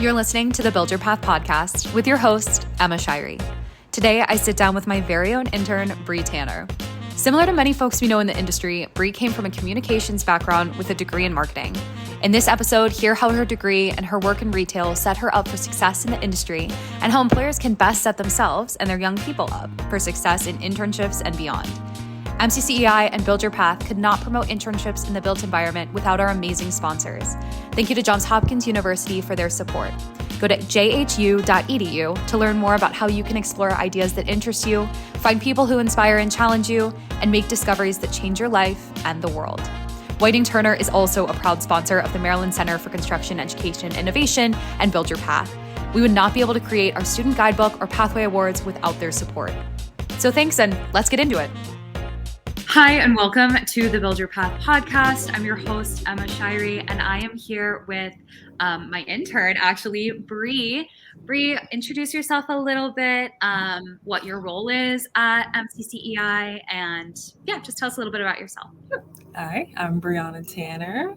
You're listening to the Build Your Path podcast with your host, Emma Shirey. Today, I sit down with my very own intern, Bree Tanner. Similar to many folks we know in the industry, Bree came from a communications background with a degree in marketing. In this episode, hear how her degree and her work in retail set her up for success in the industry and how employers can best set themselves and their young people up for success in internships and beyond. MCCEI and Build Your Path could not promote internships in the built environment without our amazing sponsors. Thank you to Johns Hopkins University for their support. Go to jhu.edu to learn more about how you can explore ideas that interest you, find people who inspire and challenge you, and make discoveries that change your life and the world. Whiting Turner is also a proud sponsor of the Maryland Center for Construction Education Innovation and Build Your Path. We would not be able to create our student guidebook or pathway awards without their support. So thanks, and let's get into it. Hi, and welcome to the Build Your Path podcast. I'm your host, Emma Shirey, and I am here with my intern, actually, Bree. Bree, introduce yourself a little bit, what your role is at MCCEI, and just tell us a little bit about yourself. Hi, I'm Brianna Tanner.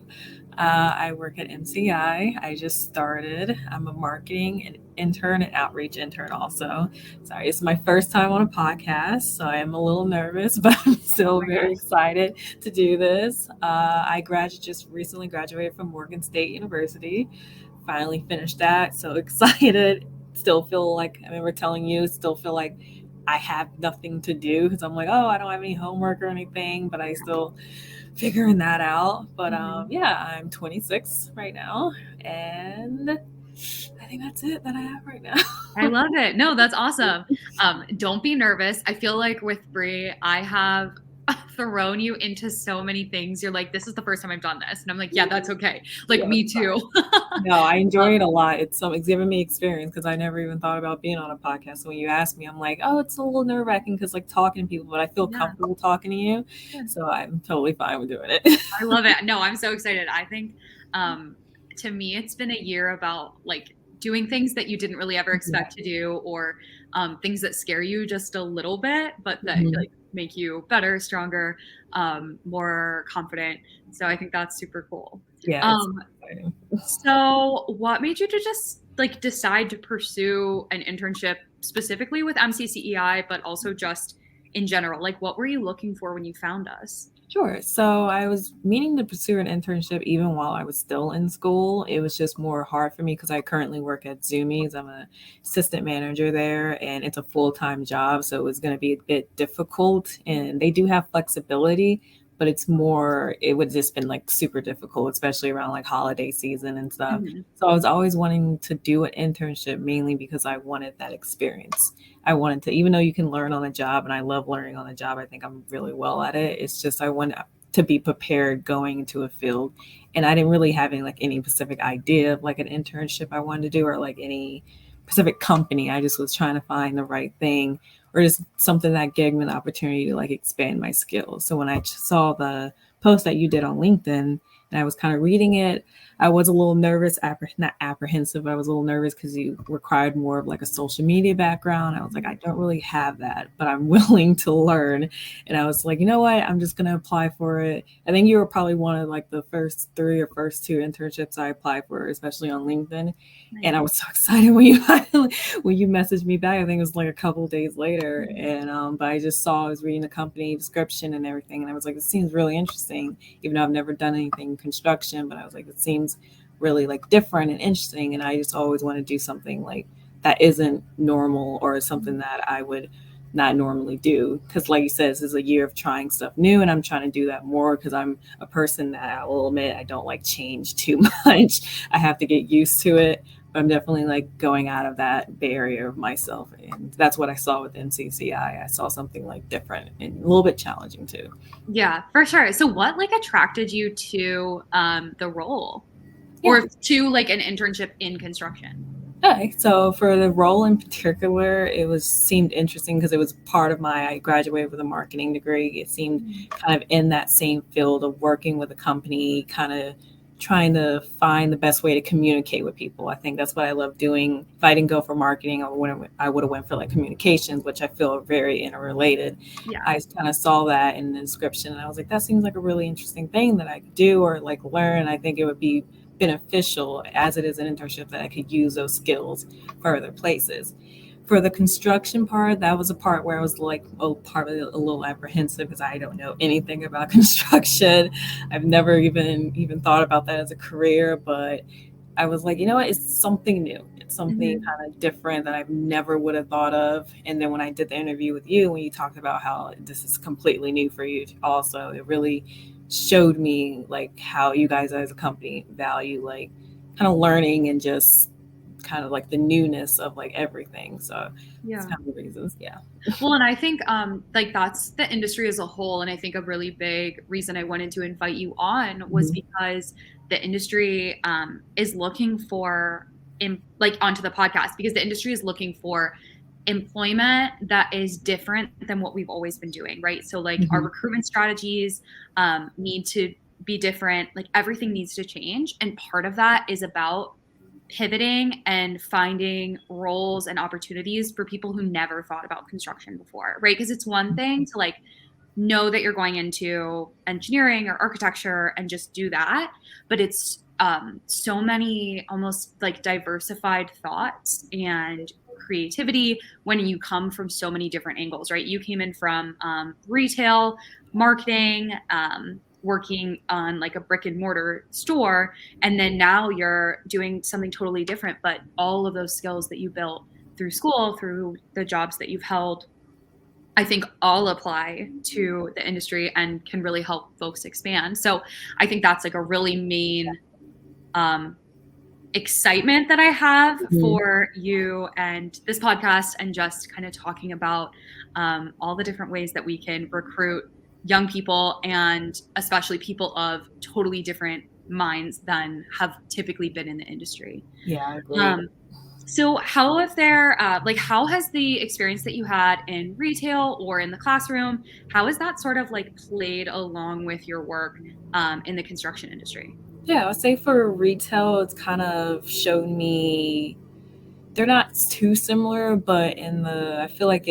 I work at MCI. I just started. I'm a marketing intern and outreach intern also. Sorry, it's my first time on a podcast, so I am a little nervous, but I'm still very excited to do this. I just recently graduated from Morgan State University. Finally finished that, so excited. Still feel like, I remember telling you, still feel like I have nothing to do because I'm like, oh, I don't have any homework or anything, but I still figuring that out. But I'm 26 right now, and I think that's it that I have right now. I love it. No, that's awesome. Don't be nervous. I feel like with Bree, I have thrown you into so many things. You're like, this is the first time I've done this. And I'm like, yeah, that's okay. Me too. No, I enjoy it a lot. It's giving me experience because I never even thought about being on a podcast. So when you ask me, I'm like, oh, it's a little nerve wracking because talking to people, but I feel comfortable talking to you. Yeah. So I'm totally fine with doing it. I love it. No, I'm so excited. I think to me, it's been a year about doing things that you didn't really ever expect to do, or things that scare you just a little bit, but that make you better, stronger, more confident. So I think that's super cool. Yeah. So what made you to just decide to pursue an internship specifically with MCCEI, but also just in general? What were you looking for when you found us? Sure. So I was meaning to pursue an internship even while I was still in school. It was just more hard for me because I currently work at Zoomies. I'm an assistant manager there, and it's a full-time job. So it was going to be a bit difficult, and they do have flexibility, but it would just been super difficult, especially around holiday season and stuff. Mm-hmm. So I was always wanting to do an internship mainly because I wanted that experience. I wanted to, even though you can learn on the job, and I love learning on the job, I think I'm really well at it. It's just, I want to be prepared going into a field. And I didn't really have any specific idea of an internship I wanted to do, or any specific company. I just was trying to find the right thing, or just something that gave me an opportunity to expand my skills. So when I saw the post that you did on LinkedIn and I was kind of reading it, I was a little nervous, not apprehensive, but I was a little nervous because you required more of a social media background. I was like, I don't really have that, but I'm willing to learn. And I was like, you know what? I'm just going to apply for it. I think you were probably one of the first 3 or first 2 internships I applied for, especially on LinkedIn. Nice. And I was so excited when you messaged me back. I think it was a couple of days later. And but I just saw, I was reading the company description and everything, and I was like, this seems really interesting, even though I've never done anything in construction. But I was like, it seems really different and interesting, and I just always want to do something that isn't normal, or something that I would not normally do, because you said, this is a year of trying stuff new, and I'm trying to do that more because I'm a person that, I will admit, I don't like change too much. I have to get used to it, but I'm definitely going out of that barrier of myself, and that's what I saw with MCCI. I saw something different and a little bit challenging too. Yeah, for sure. So what attracted you to the role? Or to an internship in construction? Okay, so for the role in particular, it seemed interesting because it was part of I graduated with a marketing degree. It seemed kind of in that same field of working with a company, kind of trying to find the best way to communicate with people. I think that's what I love doing. If I didn't go for marketing, I would have went for communications, which I feel are very interrelated. Yeah. I kind of saw that in the description, and I was like, that seems like a really interesting thing that I could do or learn. I think it would be beneficial as it is an internship that I could use those skills for other places. For the construction part, that was a part where I was like, probably a little apprehensive because I don't know anything about construction. I've never even thought about that as a career, but I was like, you know what, it's something new. It's something kind of different that I never would have thought of. And then when I did the interview with you, when you talked about how this is completely new for you also, it really showed me like how you guys as a company value like kind of learning and just kind of like the newness of like everything. So it's kind of the reasons. Yeah. Well, and I think like that's the industry as a whole. And I think a really big reason I wanted to invite you on was because the industry is looking for like onto the podcast, because the industry is looking for employment that is different than what we've always been doing, right? So like our recruitment strategies need to be different. Like everything needs to change. And part of that is about pivoting and finding roles and opportunities for people who never thought about construction before, right? Because it's one thing to like know that you're going into engineering or architecture and just do that, but it's so many almost like diversified thoughts and creativity when you come from so many different angles, right? You came in from retail, marketing, working on like a brick and mortar store, and then now you're doing something totally different, but all of those skills that you built through school, through the jobs that you've held, I think all apply to the industry and can really help folks expand. So I think that's like a really main excitement that I have for you and this podcast, and just kind of talking about all the different ways that we can recruit young people, and especially people of totally different minds than have typically been in the industry. Yeah, I agree. So how has the experience that you had in retail or in the classroom, how has that sort of like played along with your work in the construction industry? Yeah, I'd say for retail, it's kind of shown me they're not too similar, but I feel like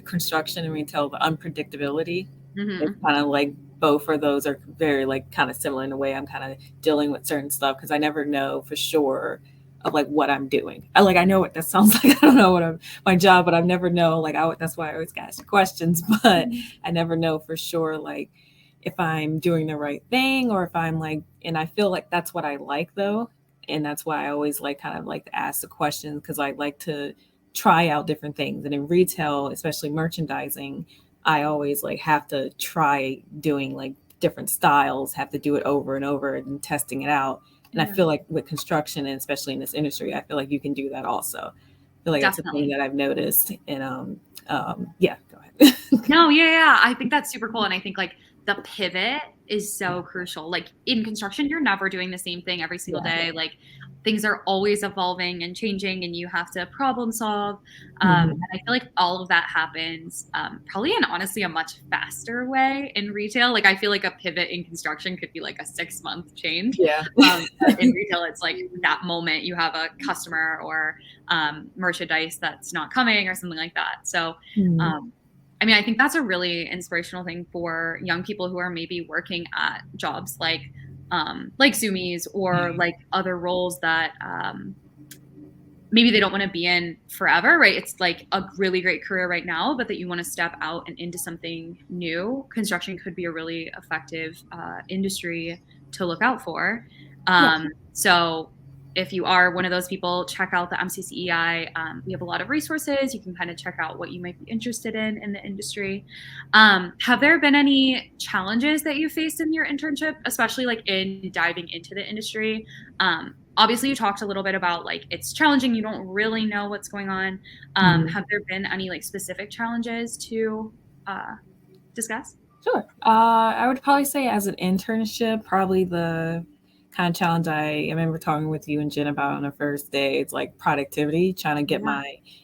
construction and retail, the unpredictability, it's kind of like both of those are very like kind of similar in the way I'm kind of dealing with certain stuff because I never know for sure of like what I'm doing. I know what that sounds like. I don't know my job, but I never know. That's why I always ask questions, but I never know for sure like if I'm doing the right thing or if I'm like, and I feel like that's what I like though. And that's why I always like kind of like to ask the questions because I like to try out different things. And in retail, especially merchandising, I always like have to try doing like different styles, have to do it over and over and testing it out. And I feel like with construction and especially in this industry, I feel like you can do that also. I feel like that's a thing that I've noticed. And yeah, go ahead. No, yeah. I think that's super cool. And I think like the pivot is so crucial. Like in construction, you're never doing the same thing every single day. Like things are always evolving and changing, and you have to problem solve. And I feel like all of that happens probably in honestly a much faster way in retail. Like I feel like a pivot in construction could be like a 6-month change. Yeah. In retail, it's like that moment you have a customer or merchandise that's not coming or something like that. So I mean, I think that's a really inspirational thing for young people who are maybe working at jobs like Zoomies or like other roles that maybe they don't want to be in forever, right? It's like a really great career right now, but that you want to step out and into something new. Construction could be a really effective industry to look out for. So if you are one of those people, check out the MCCEI. We have a lot of resources. You can kind of check out what you might be interested in the industry. Have there been any challenges that you faced in your internship, especially like in diving into the industry? Obviously, you talked a little bit about like it's challenging. You don't really know what's going on. Have there been any like specific challenges to discuss? Sure. I would probably say as an internship, probably the kind of challenge I remember talking with you and Jen about on the first day. It's like productivity, trying to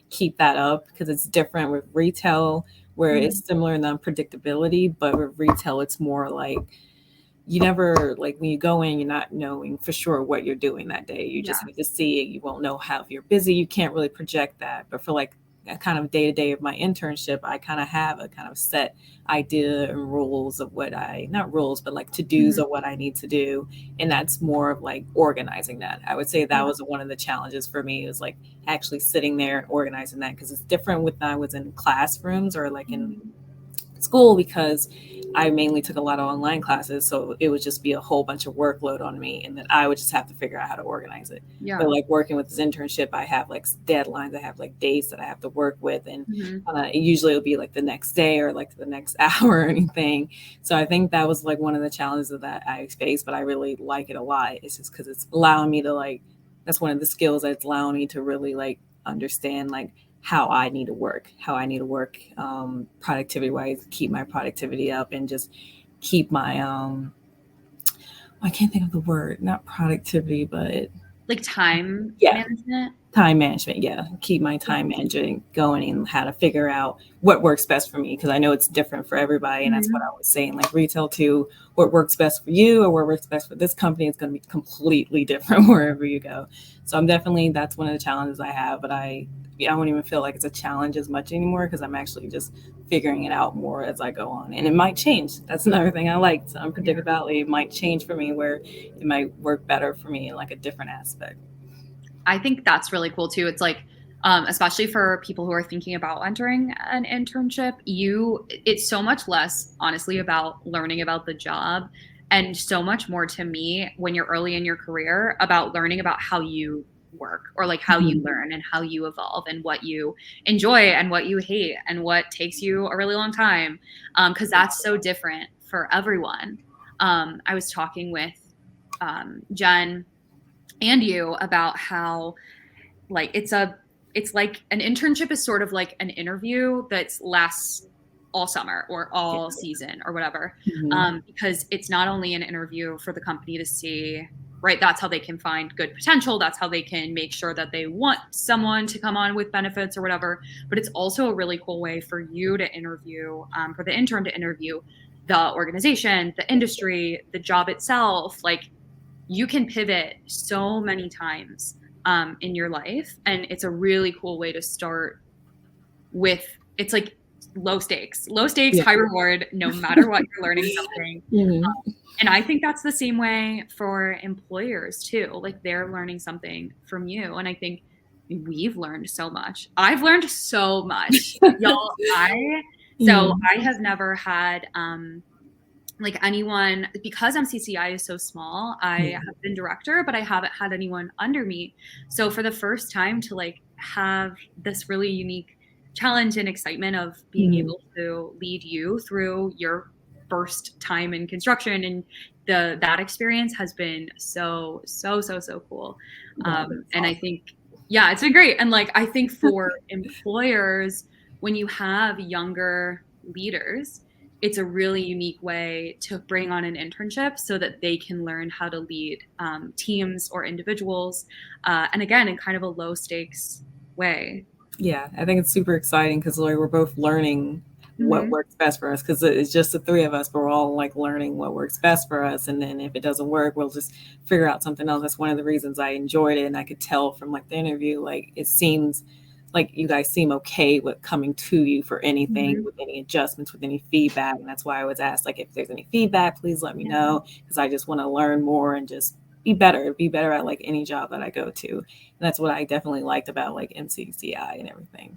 keep that up because it's different with retail where it's similar in the unpredictability, but with retail, it's more like you never like when you go in, you're not knowing for sure what you're doing that day. You just have to see it. You won't know how if you're busy. You can't really project that. But for like kind of day-to-day of my internship, I kind of have a kind of set idea and rules of what not rules, but like to-dos of what I need to do. And that's more of like organizing that. I would say that was one of the challenges for me, is like actually sitting there and organizing that, because it's different when I was in classrooms or like in school, because I mainly took a lot of online classes. So it would just be a whole bunch of workload on me, and then I would just have to figure out how to organize it. Yeah. But like working with this internship, I have like deadlines, I have like days that I have to work with. And usually it'll be like the next day or like the next hour or anything. So I think that was like one of the challenges that I faced, but I really like it a lot. It's just because it's allowing me to like, that's one of the skills that's allowing me to really like understand like how I need to work, productivity wise, keep my productivity up, and just keep my, I can't think of the word, not productivity, but like time management. Time management. Yeah. Keep my time management going, and how to figure out what works best for me. Cause I know it's different for everybody. And that's what I was saying, like retail too, what works best for you or what works best for this company is going to be completely different wherever you go. So that's one of the challenges I have, but I don't even feel like it's a challenge as much anymore, because I'm actually just figuring it out more as I go on. And it might change. That's another thing I like. So unpredictability. It might change for me, where it might work better for me in like a different aspect. I think that's really cool too. It's like, especially for people who are thinking about entering an internship, it's so much less honestly about learning about the job, and so much more to me when you're early in your career about learning about how you work, or like how you learn and how you evolve, and what you enjoy and what you hate and what takes you a really long time. Cause that's so different for everyone. I was talking with Jen and you about how like it's like an internship is sort of like an interview that lasts all summer or all season or whatever. Because it's not only an interview for the company to see, right, that's how they can find good potential, that's how they can make sure that they want someone to come on with benefits or whatever, but it's also a really cool way for you to interview, for the intern to interview the organization, the industry, the job itself. Like, you can pivot so many times in your life. And it's a really cool way to start with, it's like low stakes, high reward, no matter what, you're learning something. And I think that's the same way for employers too. Like, they're learning something from you. And I think we've learned so much. I've learned so much, y'all. I have never had, like anyone, because MCCEI is so small, I have been director, but I haven't had anyone under me. So for the first time to like have this really unique challenge and excitement of being able to lead you through your first time in construction, and that experience has been so cool. And I think, it's been great. And like, I think for employers, when you have younger leaders, it's a really unique way to bring on an internship so that they can learn how to lead teams or individuals. And again, in kind of a low stakes way. Yeah, I think it's super exciting because like we're both learning what works best for us, because it's just the three of us, but we're all like learning what works best for us. And then if it doesn't work, we'll just figure out something else. That's one of the reasons I enjoyed it. And I could tell from like the interview, like it seems like you guys seem okay with coming to you for anything, with any adjustments, with any feedback. And that's why I was asked, like, if there's any feedback, please let me know, because I just want to learn more and just be better at like any job that I go to. And that's what I definitely liked about like MCCEI and everything.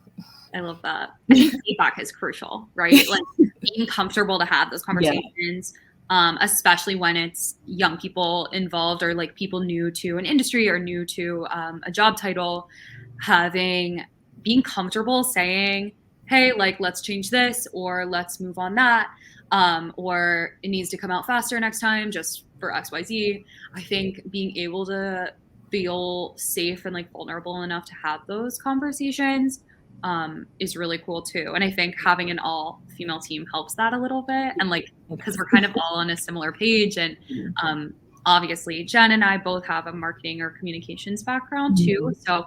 I love that. I think feedback is crucial, right? Like being comfortable to have those conversations, especially when it's young people involved, or like people new to an industry or new to a job title, being comfortable saying, hey, like, let's change this, or let's move on that, or it needs to come out faster next time just for XYZ. I think being able to feel safe and like vulnerable enough to have those conversations is really cool too. And I think having an all female team helps that a little bit. And like, because we're kind of all on a similar page, and obviously Jen and I both have a marketing or communications background too. So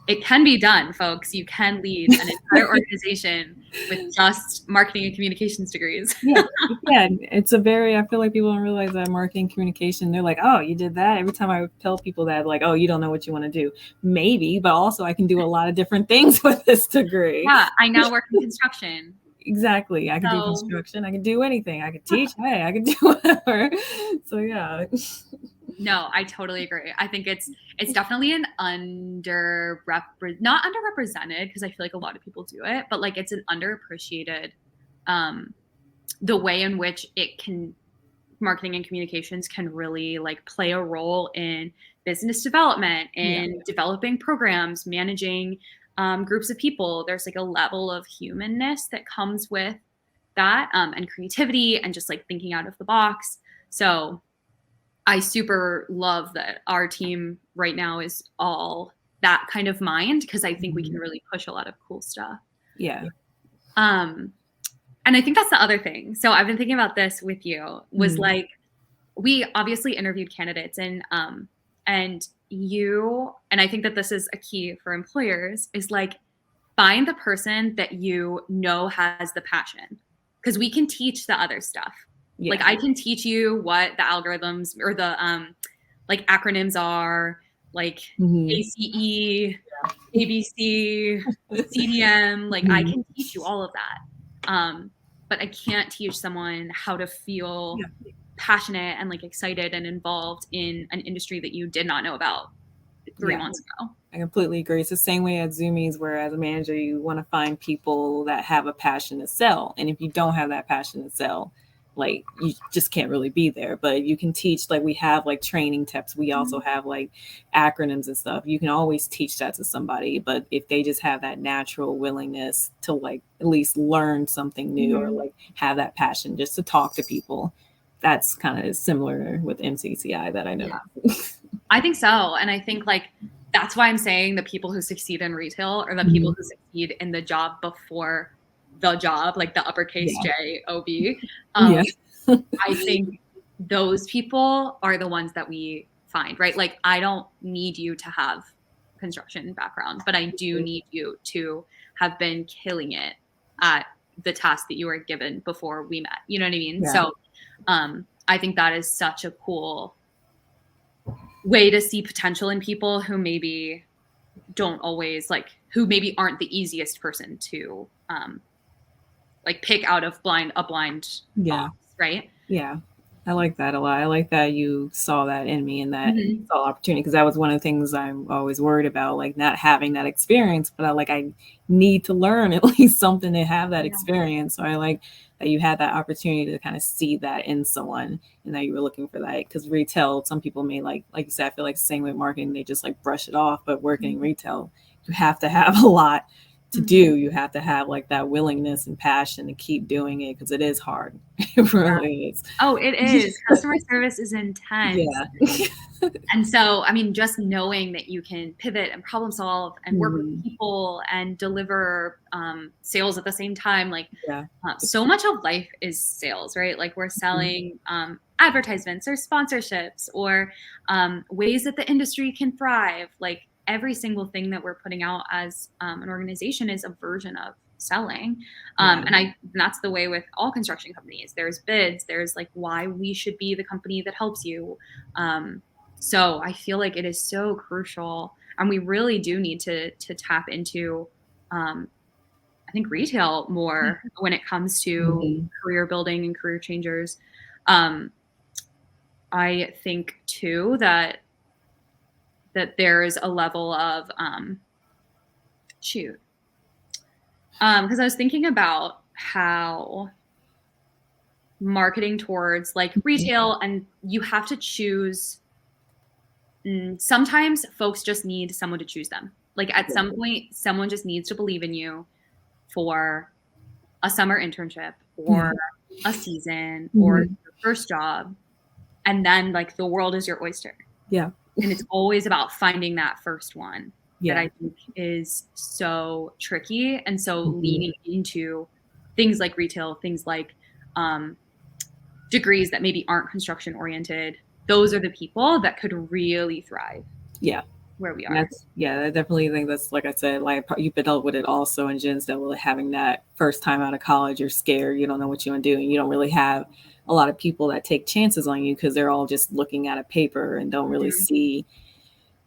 it can be done, folks. You can lead an entire organization with just marketing and communications degrees. Yeah, it's I feel like people don't realize that marketing communication, they're like, oh, you did that? Every time I tell people that, like, oh, you don't know what you want to do. Maybe, but also I can do a lot of different things with this degree. Yeah, I now work in construction. Exactly. I can do construction. I can do anything. I can teach. Hey, I can do whatever. So yeah. No, I totally agree. I think it's definitely an not underrepresented, because I feel like a lot of people do it, but like it's an underappreciated, the way in which marketing and communications can really like play a role in business development and developing programs, managing groups of people. There's like a level of humanness that comes with that, and creativity and just like thinking out of the box. So I super love that our team right now is all that kind of mind, because I think we can really push a lot of cool stuff. Yeah. And I think that's the other thing. So I've been thinking about this with you, was like, we obviously interviewed candidates, and I think that this is a key for employers, is like, find the person that you know has the passion, because we can teach the other stuff. Yeah. Like I can teach you what the algorithms or the like acronyms are, like ACE, ABC, CDM. Like I can teach you all of that, but I can't teach someone how to feel passionate and like excited and involved in an industry that you did not know about 3 months ago. I completely agree. It's the same way at Zoomies, where as a manager, you want to find people that have a passion to sell. And if you don't have that passion to sell, like you just can't really be there. But you can teach, like we have like training tips. We also have like acronyms and stuff. You can always teach that to somebody. But if they just have that natural willingness to like at least learn something new or like have that passion just to talk to people, that's kind of similar with MCCEI that I know. Yeah. I think so. And I think like that's why I'm saying the people who succeed in retail are the people who succeed in the job before the job, like the uppercase J-O-B. I think those people are the ones that we find, right? Like I don't need you to have construction background, but I do need you to have been killing it at the task that you were given before we met. You know what I mean? Yeah. So I think that is such a cool way to see potential in people who maybe don't always who maybe aren't the easiest person to like pick out of a blind box, right? Yeah. I like that a lot. I like that you saw that in me and that you saw opportunity, because that was one of the things I'm always worried about, like not having that experience, but I need to learn at least something to have that experience. So I like that you had that opportunity to kind of see that in someone and that you were looking for that, because retail, some people may like you said, I feel like the same with marketing, they just like brush it off, but working in retail, you have to have a lot to do. You have to have like that willingness and passion to keep doing it, because it is hard. It really is. Oh, it is. Customer service is intense. Yeah. And so, I mean, just knowing that you can pivot and problem solve and work with people and deliver sales at the same time, like so much of life is sales, right? Like we're selling advertisements or sponsorships or ways that the industry can thrive. Like every single thing that we're putting out as an organization is a version of selling. And that's the way with all construction companies. There's bids, there's like why we should be the company that helps you. So I feel like it is so crucial, and we really do need to tap into, I think, retail more when it comes to career building and career changers. I think too that there is a level of because I was thinking about how marketing towards like retail, and you have to choose. Sometimes folks just need someone to choose them. Like at some point, someone just needs to believe in you for a summer internship or a season or your first job. And then like the world is your oyster. Yeah. And it's always about finding that first one that I think is so tricky. And so leaning into things like retail, things like degrees that maybe aren't construction oriented, those are the people that could really thrive. Yeah. where we are. I definitely think that's, like I said, like you've dealt with it also in gens that were having that first time out of college, you're scared, you don't know what you want to do, and you don't really have a lot of people that take chances on you because they're all just looking at a paper and don't really see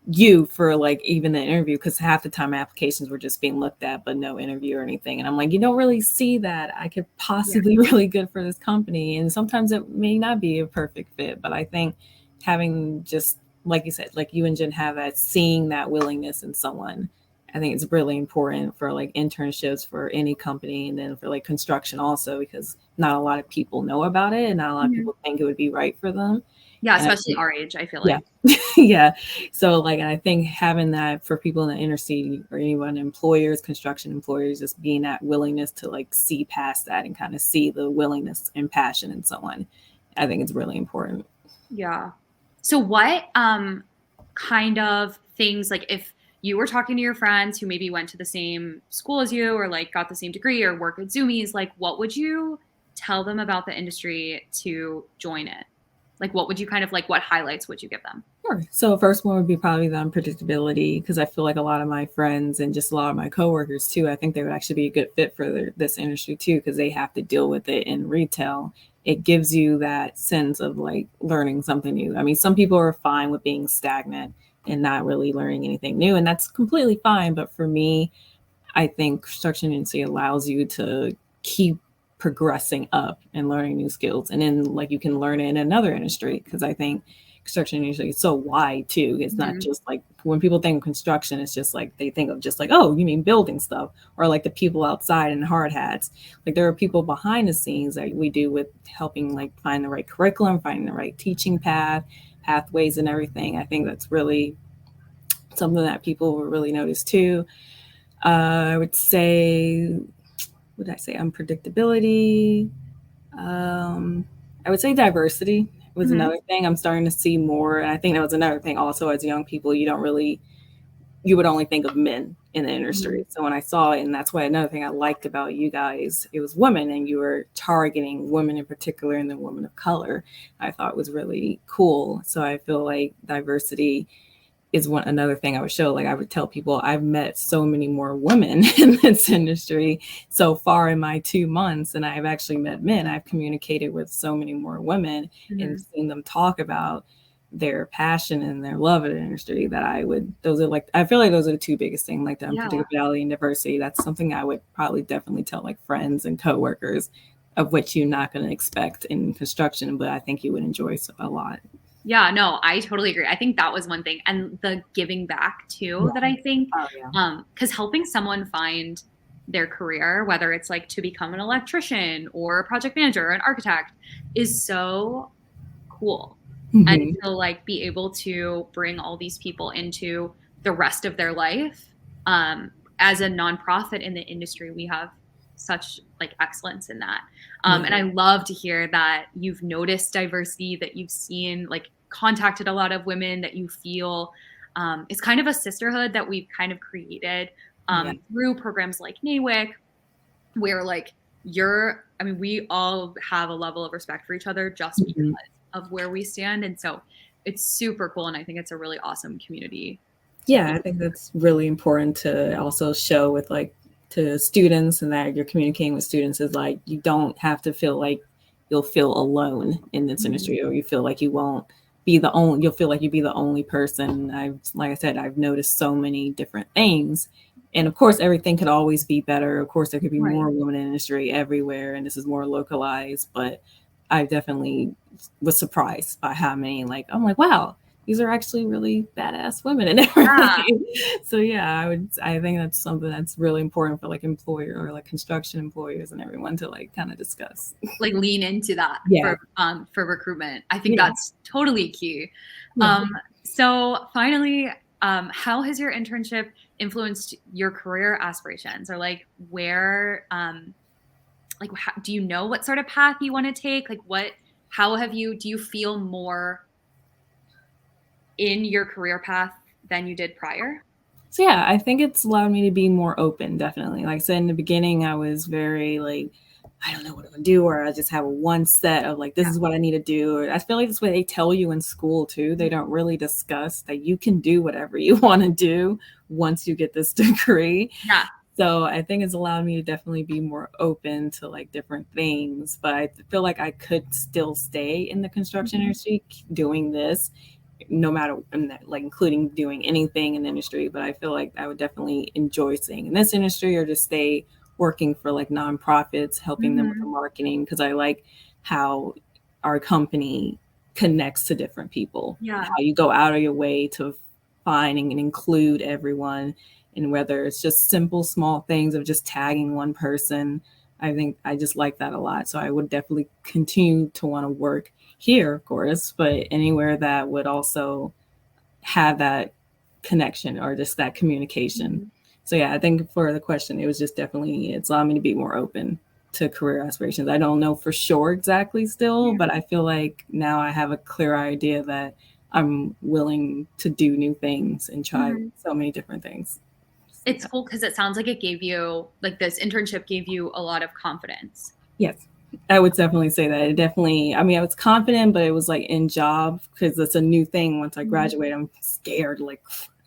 you for like even the interview, because half the time applications were just being looked at but no interview or anything, and I'm like, you don't really see that I could possibly really good for this company, and sometimes it may not be a perfect fit, but I think having, just like you said, like you and Jen have that, seeing that willingness in someone, I think it's really important for like internships for any company, and then for like construction also, because not a lot of people know about it and not a lot of people think it would be right for them. Yeah, And especially our age, I feel yeah. like. Yeah. So like, and I think having that for people in the inner city or anyone, employers, construction employers, just being that willingness to like see past that and kind of see the willingness and passion in someone, I think it's really important. Yeah. So what kind of things, like if you were talking to your friends who maybe went to the same school as you or like got the same degree or work at Zoomies, like what would you tell them about the industry to join it? Like what would you kind of like, what highlights would you give them? Sure. So first one would be probably the unpredictability, because I feel like a lot of my friends and just a lot of my coworkers too, I think they would actually be a good fit for this industry too, because they have to deal with it in retail. It gives you that sense of like learning something new. I mean, some people are fine with being stagnant and not really learning anything new, and that's completely fine. But for me, I think construction industry allows you to keep progressing up and learning new skills. And then like you can learn it in another industry, because I think construction industry is so wide too. It's not just like, when people think of construction, it's just like they think of just like, oh, you mean building stuff, or like the people outside in hard hats. Like there are people behind the scenes that we do with helping like find the right curriculum, finding the right teaching pathways and everything. I think that's really something that people will really notice too. I would say, what did I say? Unpredictability. I would say diversity was another thing I'm starting to see more. And I think that was another thing also, as young people, you would only think of men in the industry. So when I saw it, and that's why another thing I liked about you guys, it was women, and you were targeting women in particular and then women of color, I thought was really cool. So I feel like diversity is another thing I would show. Like I would tell people, I've met so many more women in this industry so far in my 2 months, and I've actually met men. I've communicated with so many more women and seen them talk about their passion and their love of the industry, that I feel like those are the two biggest things, like the unpredictability and diversity. That's something I would probably definitely tell like friends and coworkers, of which you're not going to expect in construction, but I think you would enjoy a lot. Yeah, no, I totally agree. I think that was one thing. And the giving back too, that I think, because helping someone find their career, whether it's like to become an electrician or a project manager or an architect, is so cool. And to like be able to bring all these people into the rest of their life. As a nonprofit in the industry, we have such like excellence in that. And I love to hear that you've noticed diversity, that you've seen, like contacted a lot of women, that you feel it's kind of a sisterhood that we've kind of created through programs like NAWIC, where like we all have a level of respect for each other just because of where we stand. And so it's super cool. And I think it's a really awesome community. Yeah, I think that's really important to also show with like to students, and that you're communicating with students, is like you don't have to feel like you'll feel alone in this industry, or you feel like you won't be the only, you'll feel like you'd be the only person. Like I said, I've noticed so many different things. And of course, everything could always be better. Of course, there could be more women in the industry everywhere, and this is more localized. But I definitely was surprised by how many, like, I'm like, wow, these are actually really badass women and everything. So yeah, I think that's something that's really important for like employer or like construction employers and everyone to like kind of discuss. Like lean into that for recruitment. I think that's totally key. So finally, how has your internship influenced your career aspirations, or like where, like do you know what sort of path you want to take? Like do you feel more in your career path than you did prior? So I think it's allowed me to be more open, definitely. Like I said in the beginning, I was very like, I don't know what I'm gonna do, or I just have one set of like, this is what I need to do. Or I feel like that's what they tell you in school too. They don't really discuss that you can do whatever you want to do once you get this degree. Yeah. So I think it's allowed me to definitely be more open to like different things, but I feel like I could still stay in the construction industry doing this, no matter like including doing anything in the industry. But I feel like I would definitely enjoy staying in this industry or just stay working for like nonprofits, helping them with the marketing, because I like how our company connects to different people. Yeah. How you go out of your way to find and include everyone, and whether it's just simple small things of just tagging one person. I think I just like that a lot. So I would definitely continue to want to work here, of course, but anywhere that would also have that connection or just that communication. So yeah, I think for the question, it was just definitely, it's allowed me to be more open to career aspirations. I don't know for sure exactly still, but I feel like now I have a clear idea that I'm willing to do new things and try so many different things. It's cool because it sounds like it gave you, like this internship gave you a lot of confidence. Yes, I would definitely say that. It definitely, I mean, I was confident, but it was like in job, because it's a new thing. Once I graduate, I'm scared, like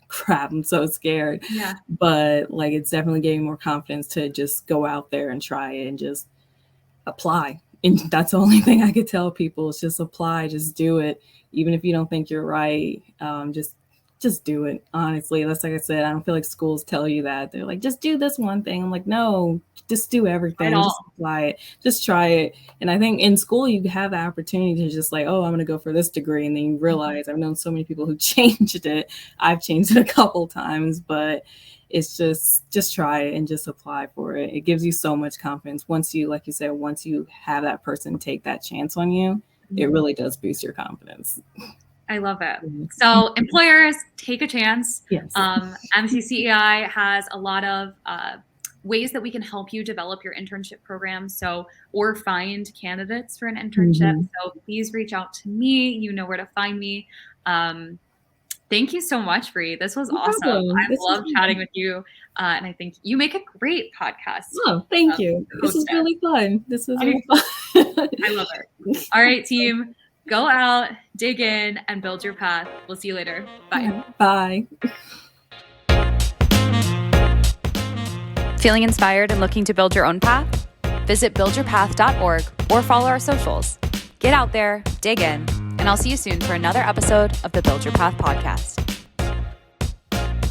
crap, I'm so scared. Yeah. But like, it's definitely gave me more confidence to just go out there and try it and just apply. And that's the only thing I could tell people is just apply, just do it. Even if you don't think you're right, just do it. Honestly, that's like I said, I don't feel like schools tell you that. They're like, just do this one thing. I'm like, no, just do everything. Just apply it. Just try it. And I think in school, you have the opportunity to just like, oh, I'm going to go for this degree. And then you realize, I've known so many people who changed it. I've changed it a couple times, but it's just try it and just apply for it. It gives you so much confidence. Once you, like you said, once you have that person take that chance on you, it really does boost your confidence. I love it. So employers, take a chance. Yes. MCCEI has a lot of ways that we can help you develop your internship program. So, or find candidates for an internship. So please reach out to me. You know where to find me. Thank you so much, Bree. This was awesome. I love chatting with you. And I think you make a great podcast. Oh, thank you. This is really fun. I love it. All right, team. Go out, dig in, and build your path. We'll see you later. Bye. Bye. Feeling inspired and looking to build your own path? Visit buildyourpath.org or follow our socials. Get out there, dig in, and I'll see you soon for another episode of the Build Your Path podcast.